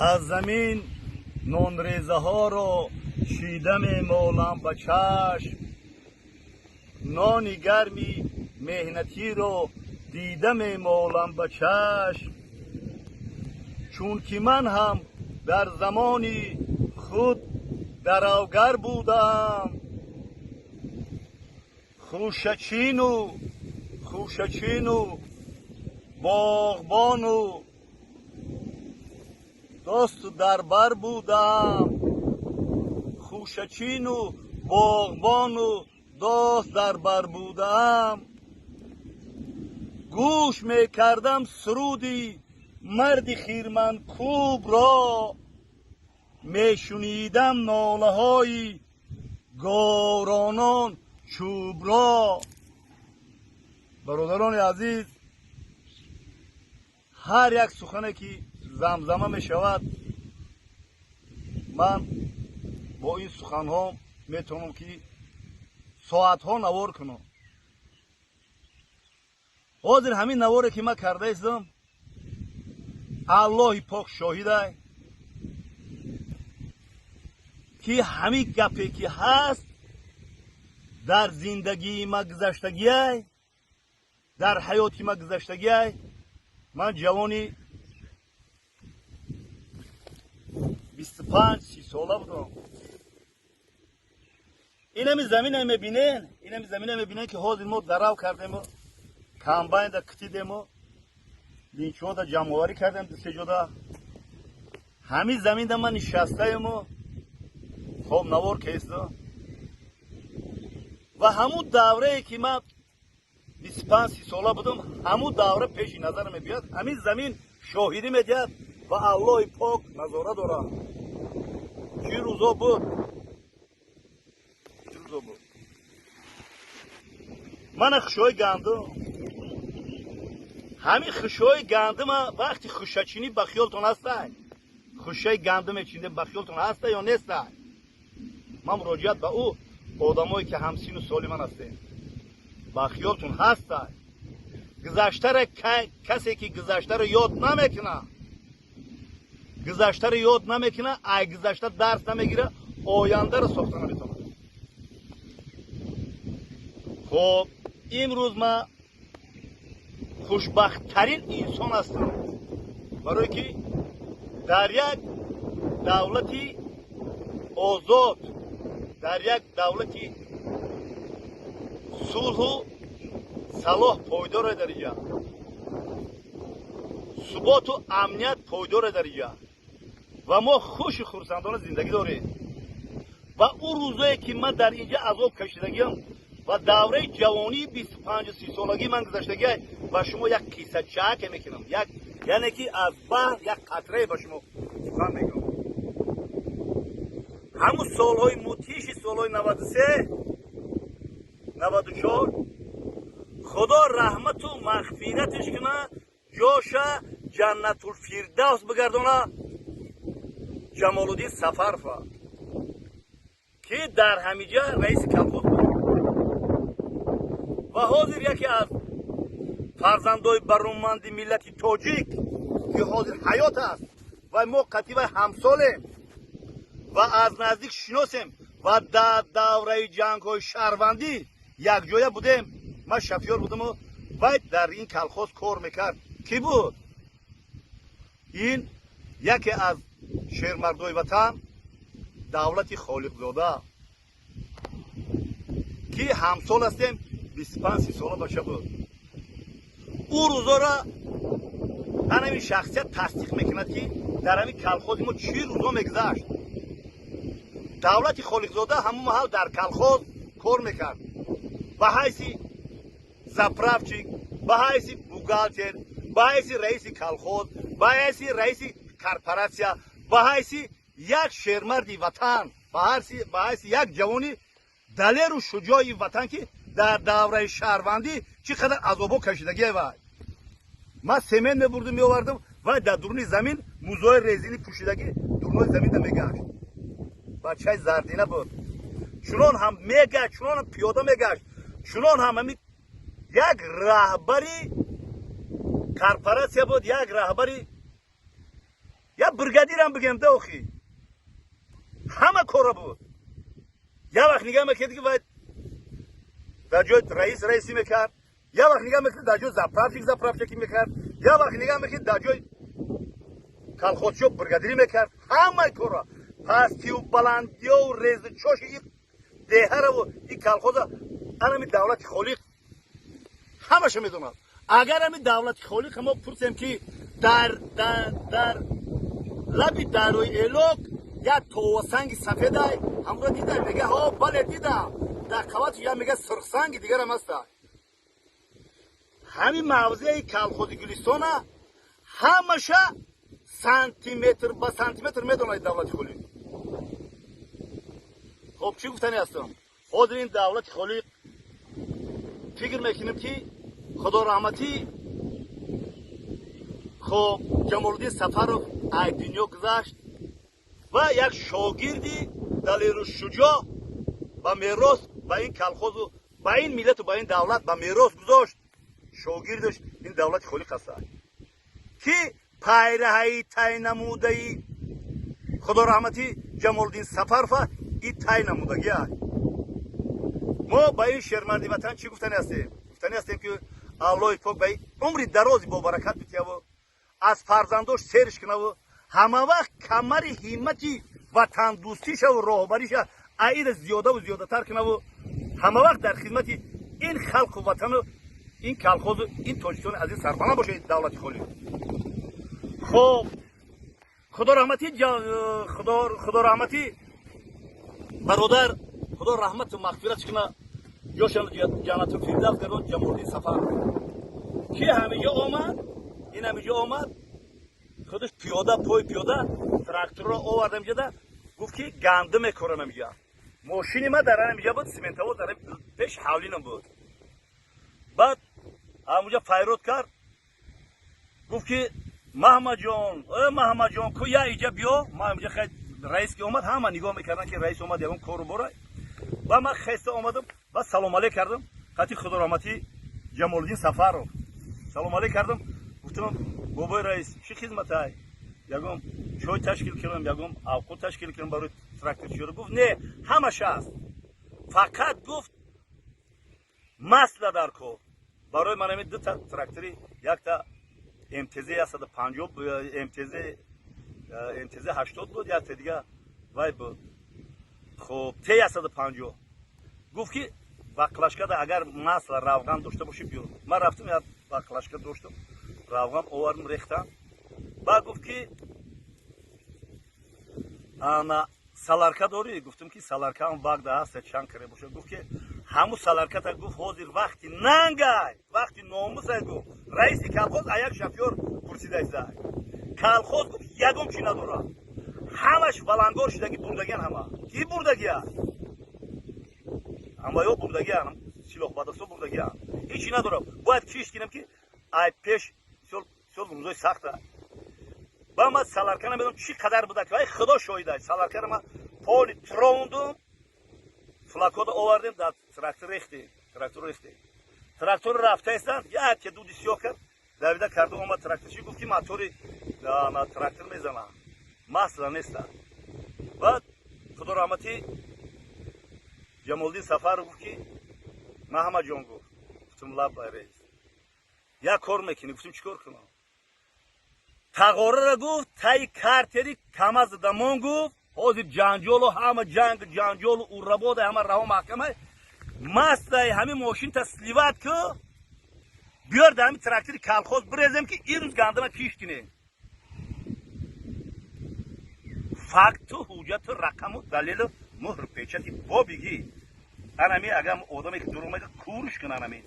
از زمین نونریزه ها رو چیده میمالم به چشم، نان گرمی مهنتی رو دیده میمالم به چشم. چون که من هم در زمانی خود درآور بودم، خوشچین و باغبان و دوست دربر بودم، خوشچین و باغبان و دوست دربر بودم. گوش میکردم سرودی مرد خیرمن کوب را، میشنیدم ناله های گورانان چوب را. برادران عزیز، هر یک سخنه که زمزمه می شود، من با این سخن ها میتونم که ساعت ها نوار کنم. حاضر همین نواره که من کرده ایستم، الله پاک شاهده که همین گپی که هست در زندگی ما گذشتگی، در حیاتی ما گذشتگی. من جوانی 25-30 ساله بودم. اینمی زمین میبینین که حاضر ما دراو کردیم، کامباین دا کتیدیم، لینچو دا جمعواری کردیم، دو سه جدا همین زمین دا من نشستیم خب نوار کیسته. و همون دوره که من 25-30 ساله بودم، همون دوره پیش نظر میبیاد. همین زمین شاهدی میدید و الله پاک نظاره داره. چی روزا بود من خشای گندم، همین خشای گندم وقتی خوشچینی بخیالتون هسته، خوشای گندم چینده بخیالتون هسته یا نیسته؟ من مراجعت به او آدمایی که همسین و سالی من هستیم، بخیالتون هسته؟ گذشته را کسی که گذشته را یاد نمیکنه، ای گذشته درس نمیگیره، آینده را ساخته نمیتونه. خب امروز من خوشبختترین انسان هستم، برای که در یک دولتی آزاد، در یک دولتی صلح و صلاح پایدار در اینجا، ثبات و امنیت پایدار در اینجا و ما خوش و خرسندانه زندگی داریم. و اون روزایی که من در اینجا عذاب کشیدگیم و دوره جوانی 25-30 سالگی من گذشتگی و شما یک کیسه چک میکنم، یعنی که از بحر یک قطره به شما سخن میگم. همون سالهای متیش، سالهای 93 94، خدا رحمت و مغفرتش کنه، جاشه جنت الفردوس بگردانه جمال الدین سفرفا که در همیجه رئیس کلخوز بود و حاضر یکی از فرزندای برومند ملت تاجیک که حاضر حیات است و ما قطیبه همسالیم و از نزدیک شناسیم و در دوره جنگ های شهروندی یک جایه بودیم. من شفیار بودم و باید در این کلخوز کار میکرد. کی بود؟ این یکی از شیرمردای وطن، دولت خالقزاده که همسال هستیم، 25-30 ساله باشه بود. او روزا را همین شخصیت تصدیق میکند که در همین کلخوز ما چی روزا میگذشت. دولت خالقزاده همون محل در کلخوز کار میکرد به حیثی زپرفچی، به حیثی بوگالتر، به حیثی رئیس کلخوز، به حیثی رئیس کارپوراسیا، به حیثی یک شیرمردی وطن، به حیثی یک جوانی دلیر و شجاعی وطن که در دوره شهروندی چقدر عذابو کشیدگی وای. من سمن میبردم میآوردم و در درون زمین موزای رزینی پوشیدگی درون زمین میگشت. بچه زردینه بود، چنان هم میگشت، چنان هم پیاده میگشت، چنان هم یک رهبری کارپوراسیا بود، یک رهبری یا برگادیرم بگم ده اوخی همه کارا بود. یا وقت نگاه میکرد که باید در جای رئیسی میکرد، یا وقت نگاه میکرد در جای زپرافچکی میکرد، یا وقت نگاه میکرد در جای کالخوزشو برگادیری میکرد. همه کارا پستی و بلندی و ریز چوش دیه رو این کالخوز همی دولت خالق همش میدونم. اگر همی دولت خالق ما پرسیم که در لبی دروی الوک یا توسنگ سفید های همراه دیده میگه ها بله دیدم در قوات یا میگه سرخسنگ دیگر هم هست. همین موضوع کالخوز گلستان همشه سانتیمتر با سانتیمتر میدونه دولت خالق. خب چی گفتنی هستم؟ خود این دولت خالق فکر میکنیم که خدا رحمتی خب جمالدین سفرов ای دنیا گذشت و یک شاگردی دلیر شجاع با میراث با این کالخوز و با این ملت و با این دولت با میراث گذاشت. شاگردش این دولت خالق است که پیرهی تی نموده خدا رحمتی جمالدین سفرов این تی نمودگی است. ما با این شرمندی وطن چی گفتنی هستیم؟ گفتنی هستیم که الله پاک به عمری درازی با برکت بده و از فرزنداش سرش کنه و همه وقت کمر همتی وطن دوستیش و راهبریش عید زیاده و زیاده تر کنه و همه وقت در خدمت این خلق و وطن و این کالخوز و این تاجیکستان عزیز سربلند باشه دولت خالق. خب خدا رحمتی برادر خدا رحمت و مغفرت کنه جاشان جنت الفردوس گردون جمالدین سفر که همینجا آمد. این همینجا آمد خودش پیاده پای پیاده تراکتور رو آورد اینجا گفت که گنده میکارم اینجا. ماشین ما در اینجا بود سیمنتو در پیش حولینم بود. بعد همونجا فیروت کرد گفت که محمد جان کو یا اینجا بیا. ما اینجا خیلی رئیس که اومد همه نگاه میکردن که رئیس اومد یگان کارو برای و من خسته اومدم و سلام علیک کردم خاطر خدا رحمتی جمالدین سفرov سلام علیک کردم. گفتم بابای رئیس چی خدمت های؟ یگم چای تشکیل کردم یگم اوقات تشکیل کردم برای تراکتور شده. گفت نه همش هست فقط گفت مسئله در کار برای من همین دو تا تراکتوری یک تا MTZ 150 MTZ 80 بود یک تا دیگه وای بود خب T 150. گفت که باقلاشکا اگر مسئله روغن داشته باشه بیار. من رفتم یک باقلاشکا داشتم روغن آوردم ریختم. بعد گفت که انا سالارکا داری؟ گفتم که سالارکا هم باغ ده هست چند کره باشه. گفت که همون سالارکا تا گفت حاضر وقتی ننگای وقتی ناموس گفت رئیس کالخوز یک شفیور پرسیده است کالخوز گفت یگم چی نداره همش بلنگار شده که بردگیان همه کی بردگی است همه یا بردگی هم سلاح بدستو بردگی هم هیچی نداره. باید کیش کنم که ای پیش سال روزای سخته. با من سالارکا نمیدونم چی قدر بوده که خدا شاهده سالارکا رو من پالی تروندم فلاکود آوردیم در تراکتور ریختیم. تراکتور رفته استند یک که دو سیاه کرد دویده کرده اومد تراکتورشی گفت که موتوری تراکتور میزنم مسئله نیست. بعد خدا رحمتی جمالدین سفر گفت که محمد جان گفتم لب رئیس یک کار میکنی. گفتم چیکار کنم؟ تقاره را گفت تای کارتری کم از دمان گفت حاضر جنجال و همه جنجال و اورباد همه رها محکمه مسته همین ماشین تسلیوات که بیار در همین تراکتوری کالخوز بریزم که این روز گنده من کیش کنه. فقط حجت رقم و دلیل مهر پیچتی با بگی انمی اگر آدمی که دروغ میگه کورش کنه انمی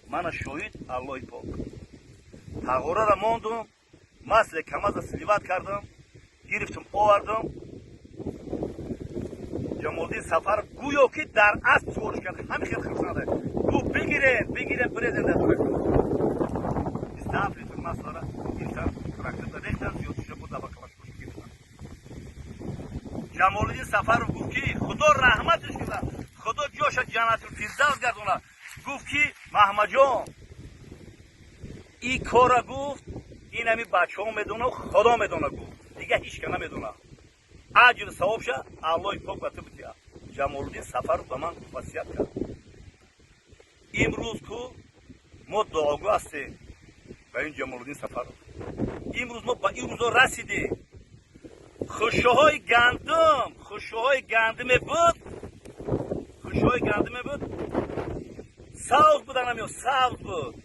من شاهد الله پاک تقاره را ماندم مسئله کم از سلیوات کردم گرفتم آوردم جمالدین سفر گویا که در اصل سوالش کرد همین خیلی خرسنده گو بگیره بریزن در تراکتور استعف لیتر مسئله را گرفتن تراکتور ریختن زیاد شده بود دبا کلاش کشم گرفتن. جمالدین سفر گفت که خدا رحمتش کنه خدا جاش جنت الفردوس گردونه. گفت که محمد جان این کار گفت این همی بچه ها میدونه و خدا میدونه گفت دیگه هیچ که نمیدونه اجر ثواب شه الله پاک به تو بده. جمالالدین سفرов به من وصیت کرد امروز کو ما دعاگو هستیم به این جمالالدین سفرov امروز ما به این روزا رسیدیم خوشهای گندم بود سبز بودن همی سبز بود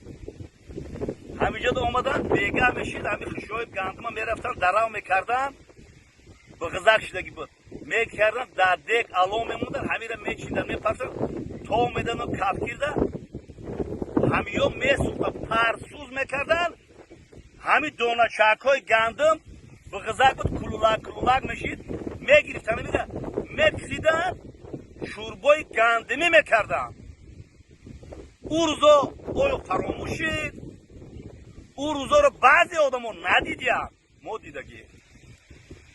همینجا دا اومدن بیگه میشید همین خوشهای گندم میرفتن درو میکردن به غذا شدگی بود میکردن در دیگ علو میموندن همین را میچیندن میپرسن تو میدن و کف کرده همین میسوختن پرسوز میکردن همین دونه چاکای گندم به غذا بود کلولک میشید میگرفتن میگه میپسیدن شوربای گندمی میکردن او روزا آیا فراموشید او روزا رو بعضی آدم ها ندیدیم ما دیدگی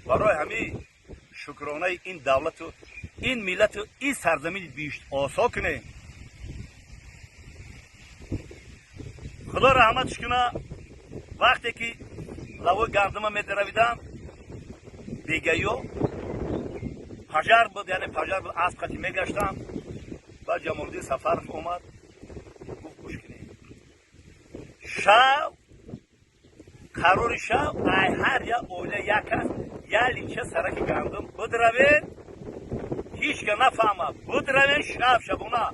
برای همین شکرانه این دولت و این ملت و این سرزمین بیشت آسا کنه خدا رحمتش کنه وقتی که لوای گندم میدرویدم بیگیو پجر بود یعنی پجر بود اسب خطی میگشتم و جمالالدین سفرov اومد گفت گوش کنید شب قرار شب ای هر یا اوله یک است یا لیچه سرک گندم بدروید هیچ که نفهمه بدروید شبونه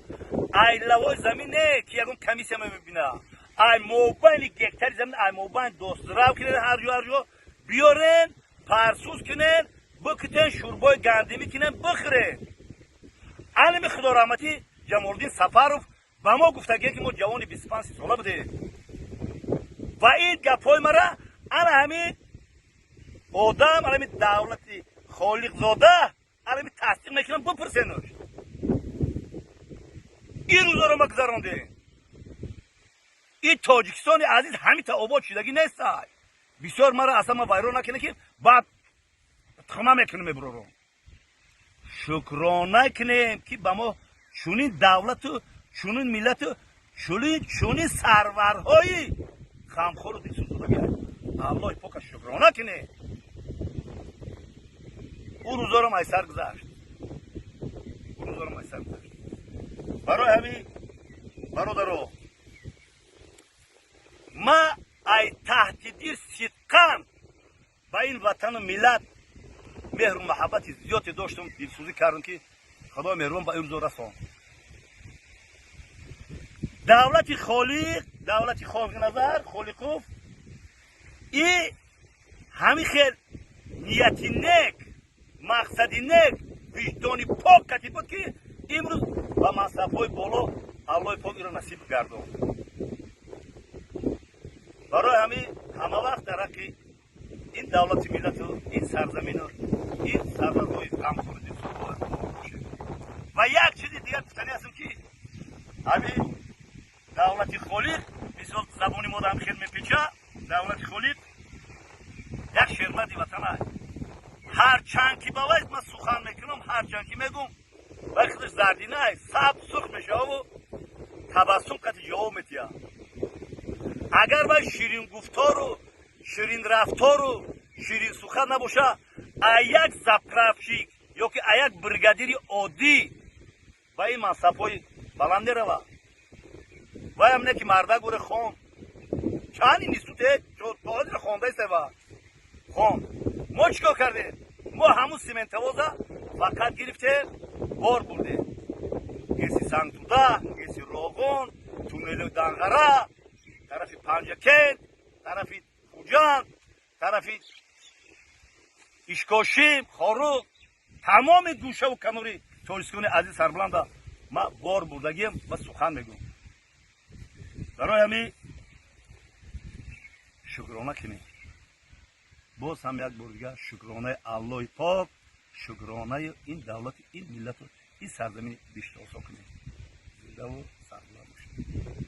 ای لوای زمینه که یکم کمیسی میبینه ای موبایل گکتر زمین ای موبایل دوست رو کنید هر جو بیارین پرسوز کنین بکتن شوربای گندمی کنین بخورین علم خدا رحمتی جمالالدین سفرov به ما گفتگی که ما جوان 25 ساله بوده و این گپای مرا انا همین آدم همین دولتی خالق زاده همین تصدیق میکنم بپرسینش این روزا رو ما گذرانده این تاجیکستان عزیز همین تا آباد شدگی نیست بسیار مرا اصلا ما ویران نکنه که بعد تمام میکنیم برو شکرانه کنیم که با ما چونین دولت و چونین ملت و چونین سرورهای خمخور و دیسوزوده گرد الله پاک شکرانه کنه او روزا رو میسر گذشت برای همین برادرو ما ای تحت دیر صدقاً با این وطن و ملت مهر و محبت زیادی داشتم دلسوزی کردم که خدا مهربان با این روزا رسان دولت خالق نظر خالقوف این همین خیل نیتی نک مقصدی نک وجدانی پاک کتی بود که امروز با منصب‌های بالا الله پاک را نصیب گردان برای همین همه وقت در حق این دولت ملت و این سرزمین و این سرورهای غمخور و یک چیزی دیگر گفتنی هستم که همین دولت خالق مثل زبانی ما هم خیلی میپیچه دولت خالق یک شرمتی وطن هست هر چند که باید من سخن میکنم هر چند که میگم وقتش زردینه هست سب سخ میشه و تبسم قطع جواب میتیه اگر باید شیرین گفتار و شیرین رفتار و شیرین سخن نباشه یک زپرفشی یا که یک برگادیری عادی و این منصب‌های بلند روه و همینه که مرده گوره خان چانی نیستوته باید رو خانده سوا خان ما چیکار کرده ما همون سیمنت وازه فقط گرفته بار برده گیسی سنگتوده گیسی روغون تونل دنغره طرفی پنجکن طرفی خوجان طرفی اشکاشیم خاروق تمام گوشه و کنوری توریستگان عزیز سربلنده ما بار بردگیم و سخن میگم برای همین شکرانه کنیم باز هم یک بار دیگه شکرانه الله پاک شکرانه این دولت این ملت و این سرزمین بیشتر آسا کنیم زنده و سربلند باشید